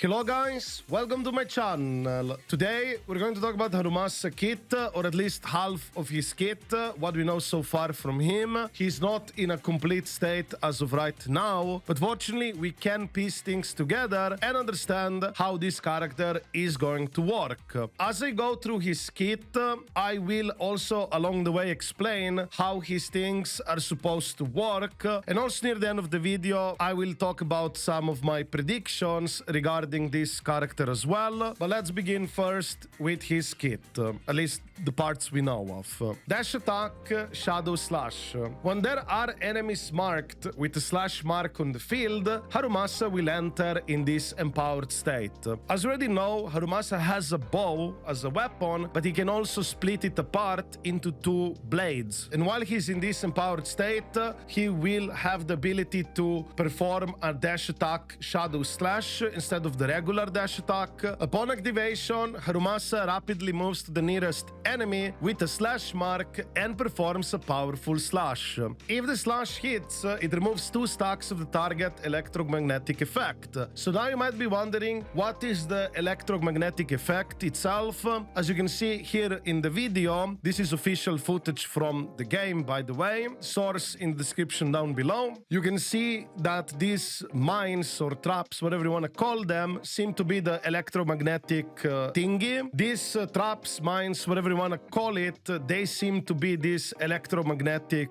Hello guys, welcome to my channel. Today we're going to talk about Harumasa kit, or at least half of his kit, what we know so far from him. He's not in a complete state as of right now, but fortunately we can piece things together and understand how this character is going to work. As I go through his kit, I will also along the way explain how his things are supposed to work, and also near the end of the video I will talk about some of my predictions regarding this character as well. But let's begin first with his kit, at least the parts we know of. Dash attack, shadow slash. When there are enemies marked with a slash mark on the field, Harumasa will enter in this empowered state. As you already know, Harumasa has a bow as a weapon, but he can also split it apart into two blades. And while he's in this empowered state, he will have the ability to perform a dash attack, shadow slash, instead of the regular dash attack. Upon activation, Harumasa rapidly moves to the nearest enemy with a slash mark and performs a powerful slash. If the slash hits, it removes 2 stacks of the target electromagnetic effect. So now you might be wondering, what is the electromagnetic effect itself? As you can see here in the video, this is official footage from the game, by the way. Source in the description down below. You can see that these mines or traps, whatever you want to call them, seem to be the electromagnetic thingy. These traps, mines, whatever you want to call it, they seem to be this electromagnetic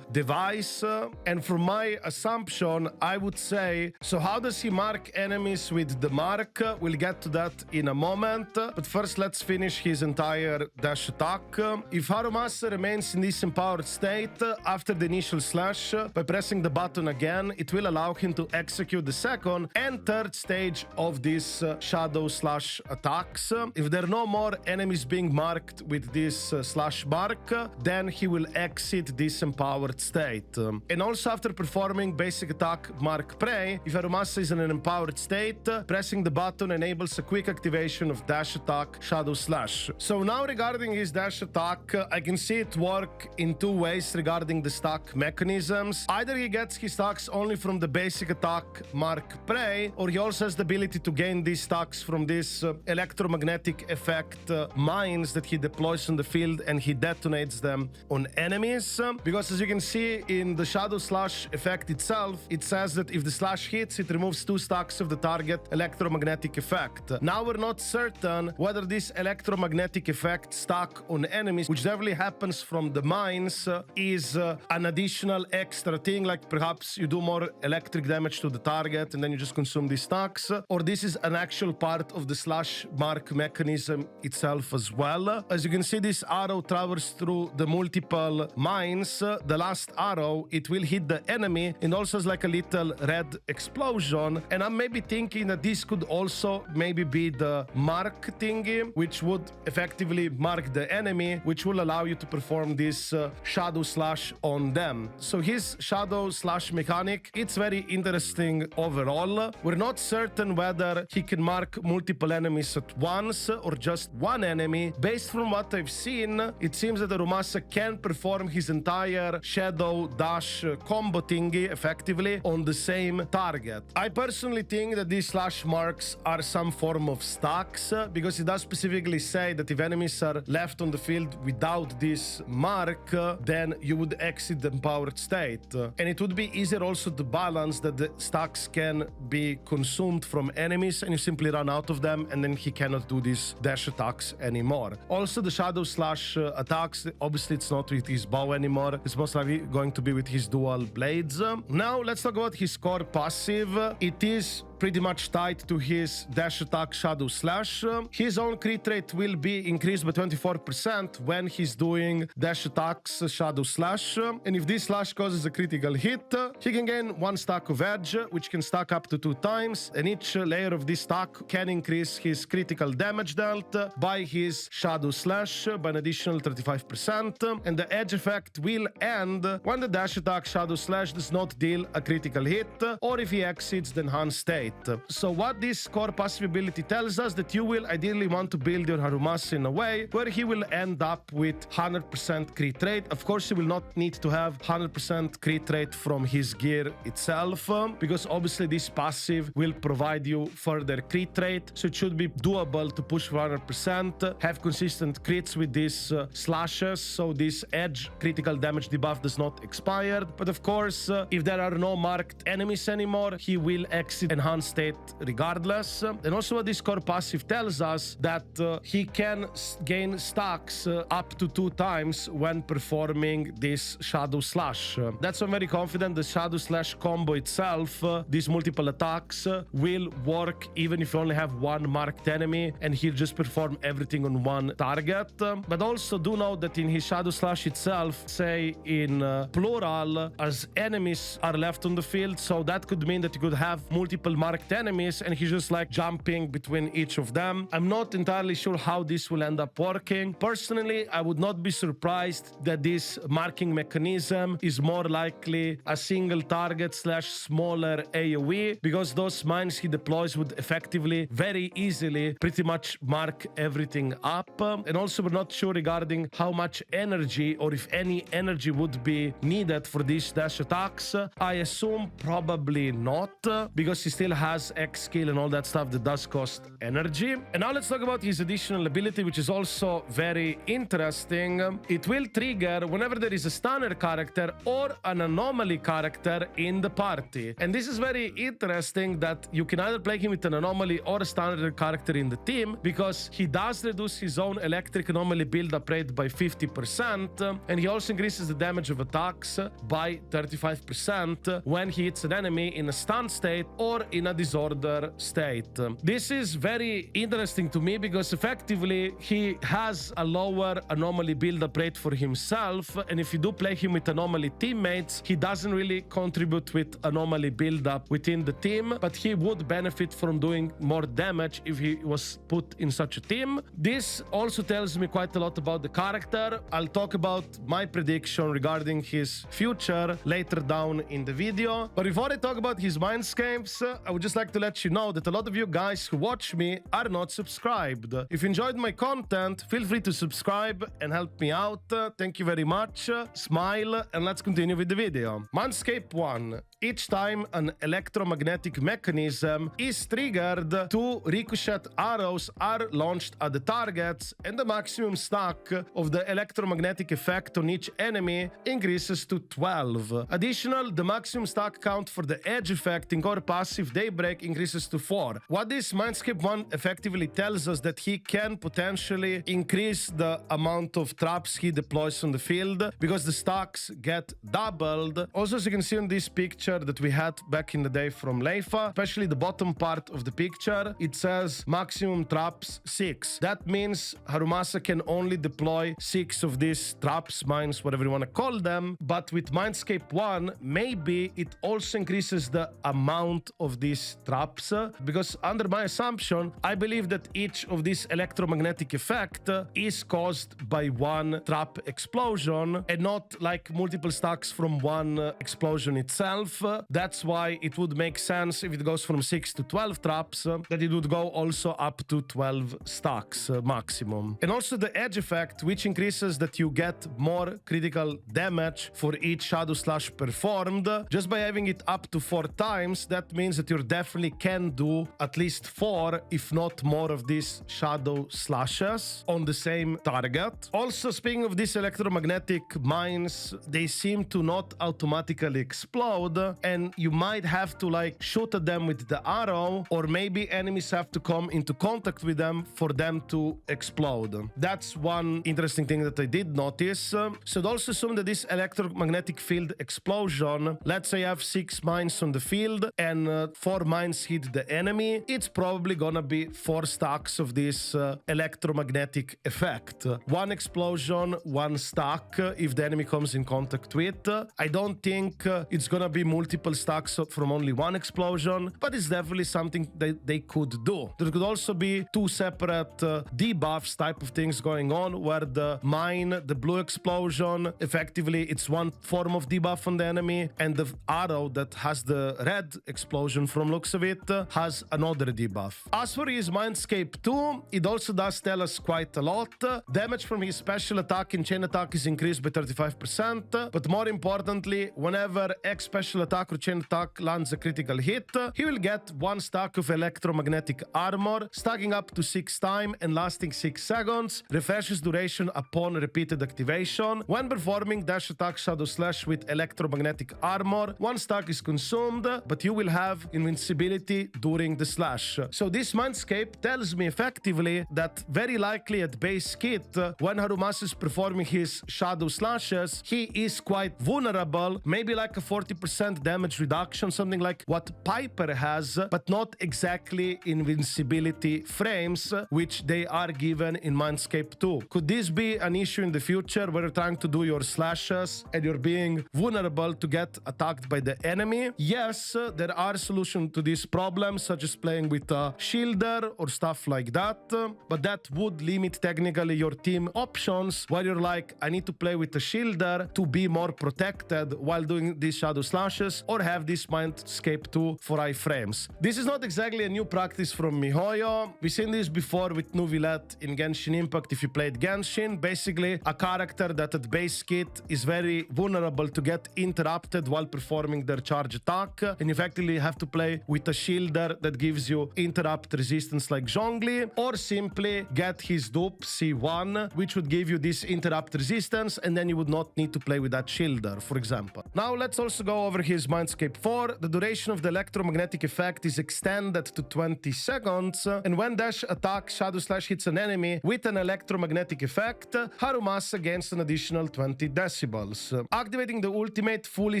device. And from my assumption, I would say, so how does he mark enemies with the mark? We'll get to that in a moment. But first, let's finish his entire dash attack. If Harumasa remains in this empowered state after the initial slash, by pressing the button again, it will allow him to execute the second and third stage of these shadow slash attacks. If there are no more enemies being marked with this slash mark, then he will exit this empowered state. And also after performing basic attack mark prey, if Harumasa is in an empowered state, pressing the button enables a quick activation of dash attack, shadow slash. So now regarding his dash attack, I can see it work in 2 ways regarding the stack mechanisms. Either he gets his stacks only from the basic attack mark prey, or he also has the ability to gain these stacks from this electromagnetic effect mines that he deploys on the field, and he detonates them on enemies. Because as you can see in the shadow slash effect itself, it says that if the slash hits, it removes 2 stacks of the target electromagnetic effect. Now we're not certain whether this electromagnetic effect stack on enemies, which definitely happens from the mines, is an additional extra thing, like perhaps you do more electric damage to the target and then you just consume these stacks, or this is an actual part of the slash mark mechanism itself as well. As you can see, this arrow travels through the multiple mines. The last arrow, it will hit the enemy and also has like a little red explosion, and I'm maybe thinking that this could also maybe be the mark thingy, which would effectively mark the enemy, which will allow you to perform this shadow slash on them. So his shadow slash mechanic, it's very interesting overall. We're not certain whether he can mark multiple enemies at once or just one enemy. Based from what I've seen, it seems that Harumasa can perform his entire shadow dash combo thingy effectively on the same target. I personally think that these slash marks are some form of stacks, because it does specifically say that if enemies are left on the field without this mark, then you would exit the empowered state. And it would be easier also to balance that the stacks can be consumed from enemies and you simply run out of them, and then he cannot do these dash attacks anymore. Also, the shadow slash attacks, obviously it's not with his bow anymore, it's most likely going to be with his dual blades. Now let's talk about his core passive. It is pretty much tied to his dash attack, shadow slash. His own crit rate will be increased by 24% when he's doing dash attacks, shadow slash, and if this slash causes a critical hit, he can gain 1 stack of edge, which can stack up to 2 times, and each layer of this stack can increase his critical damage dealt by his shadow slash by an additional 35%, and the edge effect will end when the dash attack, shadow slash does not deal a critical hit, or if he exits the enhanced state. state. So what this core passive ability tells us that you will ideally want to build your Harumasa in a way where he will end up with 100% crit rate. Of course, he will not need to have 100% crit rate from his gear itself, because obviously this passive will provide you further crit rate. So it should be doable to push for 100%, have consistent crits with these slashes, so this edge critical damage debuff does not expire. But of course, if there are no marked enemies anymore, he will exit enhanced state regardless. And also what this core passive tells us that he can gain stacks up to 2 times when performing this Shadow Slash. That's why I'm very confident the Shadow Slash combo itself, these multiple attacks, will work even if you only have 1 marked enemy and he'll just perform everything on 1 target. But also do know that in his Shadow Slash itself, say in plural, as enemies are left on the field, so that could mean that you could have multiple marked enemies and he's just like jumping between each of them. I'm not entirely sure how this will end up working. Personally, I would not be surprised that this marking mechanism is more likely a single target slash smaller AoE, because those mines he deploys would effectively very easily pretty much mark everything up. And also we're not sure regarding how much energy or if any energy would be needed for these dash attacks. I assume probably not, because he still has X skill and all that stuff that does cost energy. And now let's talk about his additional ability, which is also very interesting. It will trigger whenever there is a stunner character or an anomaly character in the party. And this is very interesting that you can either play him with an anomaly or a stunner character in the team, because he does reduce his own electric anomaly build-up rate by 50%, and he also increases the damage of attacks by 35% when he hits an enemy in a stun state or in a disorder state. This is very interesting to me because effectively he has a lower anomaly build-up rate for himself, and if you do play him with anomaly teammates, he doesn't really contribute with anomaly build-up within the team, but he would benefit from doing more damage if he was put in such a team. This also tells me quite a lot about the character. I'll talk about my prediction regarding his future later down in the video. But before I talk about his Mindscapes, I would just like to let you know that a lot of you guys who watch me are not subscribed. If you enjoyed my content, feel free to subscribe and help me out. Thank you very much. Smile, and let's continue with the video. Mindscape 1. Each time an electromagnetic mechanism is triggered, 2 ricochet arrows are launched at the targets, and the maximum stack of the electromagnetic effect on each enemy increases to 12. Additional, the maximum stack count for the edge effect in core passive Daybreak increases to 4. What this Mindscape 1 effectively tells us that he can potentially increase the amount of traps he deploys on the field, because the stacks get doubled. Also, as you can see on this picture that we had back in the day from Leifa, especially the bottom part of the picture, it says maximum traps 6. That means Harumasa can only deploy 6 of these traps, mines, whatever you want to call them. But with Mindscape 1, maybe it also increases the amount of these traps, because under my assumption, I believe that each of these electromagnetic effect is caused by 1 trap explosion and not like multiple stacks from 1 explosion itself. That's why it would make sense if it goes from 6 to 12 traps, that it would go also up to 12 stacks maximum. And also the edge effect, which increases that you get more critical damage for each Shadow Slash performed. Just by having it up to 4 times, that means that you definitely can do at least 4, if not more, of these Shadow Slashes on the same target. Also, speaking of these electromagnetic mines, they seem to not automatically explode, and you might have to like shoot at them with the arrow, or maybe enemies have to come into contact with them for them to explode. That's one interesting thing that I did notice. So I'd also assume that this electromagnetic field explosion, let's say I have 6 mines on the field and 4 mines hit the enemy, it's probably gonna be 4 stacks of this electromagnetic effect. 1 explosion, 1 stack if the enemy comes in contact with. I don't think it's gonna be multiple stacks from only one explosion, but it's definitely something that they could do. There could also be two separate debuffs type of things going on, where the mine, the blue explosion, effectively it's one form of debuff on the enemy, and the arrow that has the red explosion from looks of it has another debuff. As for his Mindscape 2, it also does tell us quite a lot. Damage from his special attack in chain attack is increased by 35%, but more importantly, whenever X special attack or chain attack lands a critical hit, he will get one stack of electromagnetic armor, stacking up to 6 times and lasting 6 seconds, refreshes duration upon repeated activation. When performing dash attack Shadow Slash with electromagnetic armor, one stack is consumed, but you will have invincibility during the slash. So this Mindscape tells me effectively that very likely at base kit, when Harumasa is performing his Shadow Slashes, he is quite vulnerable, maybe like a 40% damage reduction, something like what Piper has, but not exactly invincibility frames, which they are given in Mindscape 2. Could this be an issue in the future where you're trying to do your slashes and you're being vulnerable to get attacked by the enemy? Yes, there are solutions to this problem, such as playing with a shielder or stuff like that, but that would limit technically your team options, where you're like, I need to play with a shielder to be more protected while doing these Shadow Slashes, or have this Mindscape 2 for iframes. This is not exactly a new practice from MiHoYo. We've seen this before with Nuvilette in Genshin Impact if you played Genshin. Basically, a character that at base kit is very vulnerable to get interrupted while performing their charge attack, and you effectively have to play with a shielder that gives you interrupt resistance like Zhongli, or simply get his dupe C1, which would give you this interrupt resistance, and then you would not need to play with that shielder, for example. Now let's also go over his Mindscape 4. The duration of the electromagnetic effect is extended to 20 seconds, and when dash attack Shadow Slash hits an enemy with an electromagnetic effect, Harumasa gains an additional 20 decibels. Activating the ultimate fully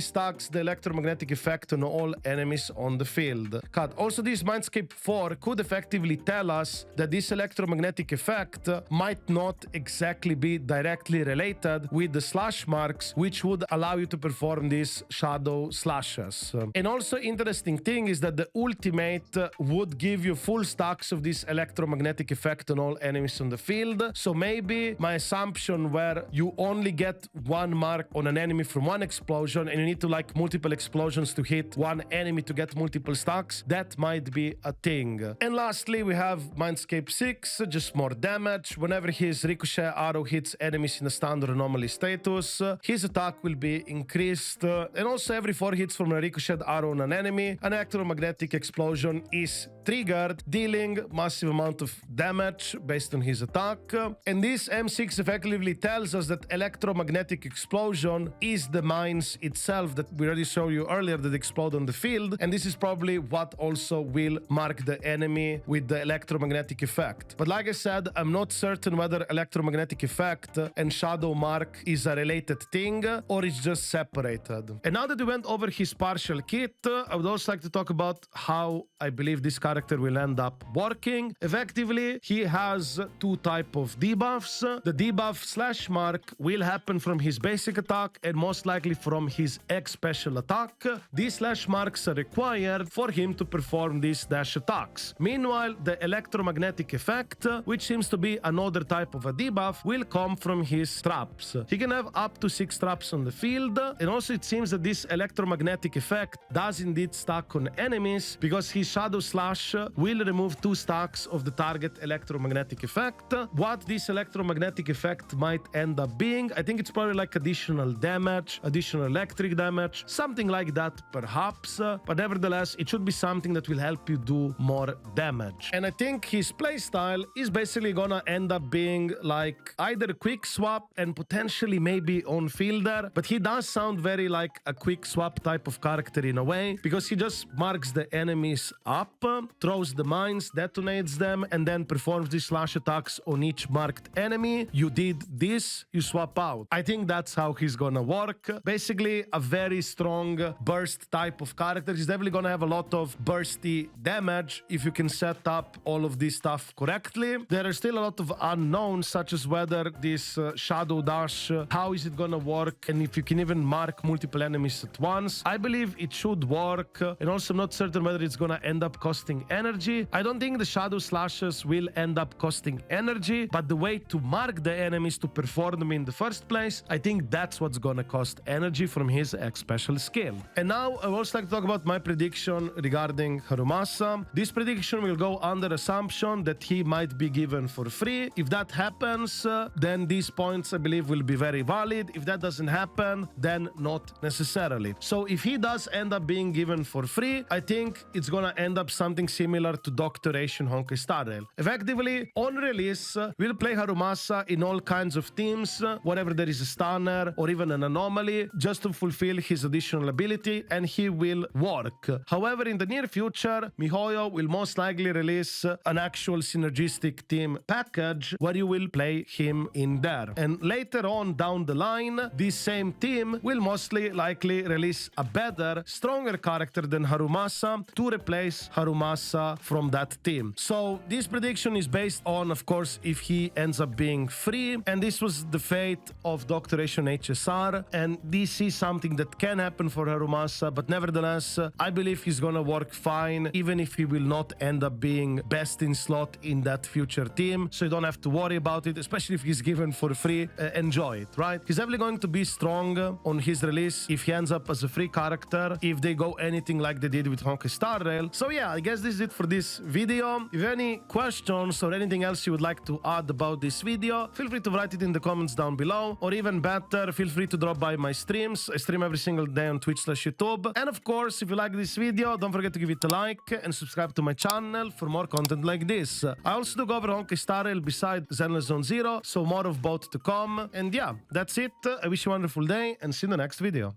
stacks the electromagnetic effect on all enemies on the field. Cut. Also, this Mindscape 4 could effectively tell us that this electromagnetic effect might not exactly be directly related with the slash marks, which would allow you to perform these Shadow Slashes. And also interesting thing is that the ultimate would give you full stacks of this electromagnetic effect on all enemies on the field. So maybe my assumption where you only get one mark on an enemy from one explosion and you need to like multiple explosions to hit one enemy to get multiple stacks, that might be a thing. And lastly, we have Mindscape 6, just more damage. Whenever his ricochet arrow hits enemies in a standard anomaly status, his attack will be increased, and also every 4 hits from a ricochet arrow on an enemy, an electromagnetic explosion is triggered, dealing massive amount of damage based on his attack. And this M6 effectively tells us that electromagnetic explosion is the mines itself that we already showed you earlier that explode on the field, and this is probably what also will mark the enemy with the electromagnetic effect. But like I said, I'm not certain whether electromagnetic effect and shadow mark is a related thing or it's just separated. And now that we went over his partial kit, I would also like to talk about how I believe this character will end up working. Effectively, he has 2 types of debuffs. The debuff slash mark will happen from his basic attack and most likely from his X special attack. These slash marks are required for him to perform these dash attacks. Meanwhile, the electromagnetic effect, which seems to be another type of a debuff, will come from his traps. He can have up to 6 traps on the field, and also it seems that this electromagnetic effect does indeed stack on enemies because his Shadow Slash will remove 2 stacks of the target electromagnetic effect. What this electromagnetic effect might end up being, I think it's probably like additional damage, additional electric damage, something like that perhaps, but nevertheless it should be something that will help you do more damage. And I think his playstyle is basically gonna end up being like either quick swap and potentially maybe on fielder, but he does sound very like a quick swap type of character in a way, because he just marks the enemies up, throws the mines, detonates them, and then performs these slash attacks on each marked enemy. You did this, you swap out. I think that's how he's gonna work. Basically a very strong burst type of character. He's definitely gonna have a lot of bursty damage if you can set up all of this stuff correctly. There are still a lot of unknowns, such as whether this shadow dash, how is it gonna work, and if you can even mark multiple enemies at once. happens. I believe it should work, and also I'm not certain whether it's gonna end up costing energy. I don't think the shadow slashes will end up costing energy, but the way to mark the enemies to perform them in the first place, I think that's what's gonna cost energy from his X special skill. And now I would also like to talk about my prediction regarding Harumasa. This prediction will go under assumption that he might be given for free. If that happens, then these points I believe will be very valid. If that doesn't happen, then not necessarily. So if he does end up being given for free, I think it's gonna end up something similar to Doctoration Honkai Star Rail. Effectively, on release, we'll play Harumasa in all kinds of teams, wherever there is a stunner or even an anomaly, just to fulfill his additional ability, and he will work. However, in the near future, MiHoYo will most likely release an actual synergistic team package where you will play him in there. And later on down the line, this same team will mostly likely release a better, stronger character than Harumasa to replace Harumasa from that team. So this prediction is based on, of course, if he ends up being free, and this was the fate of Doctoration HSR, and this is something that can happen for Harumasa, but nevertheless, I believe he's gonna work fine, even if he will not end up being best in slot in that future team, so you don't have to worry about it, especially if he's given for free. Enjoy it, right? He's definitely going to be strong on his release if he ends up as a free character, if they go anything like they did with Honkai Star Rail. So yeah, I guess this is it for this video. If you have any questions or anything else you would like to add about this video, feel free to write it in the comments down below, or even better, feel free to drop by my streams. I stream every single day on Twitch/YouTube. And of course, if you like this video, don't forget to give it a like and subscribe to my channel for more content like this. I also do cover Honkai Star Rail beside Zenless Zone Zero, so more of both to come. And yeah, that's it. I wish you a wonderful day and see you in the next video.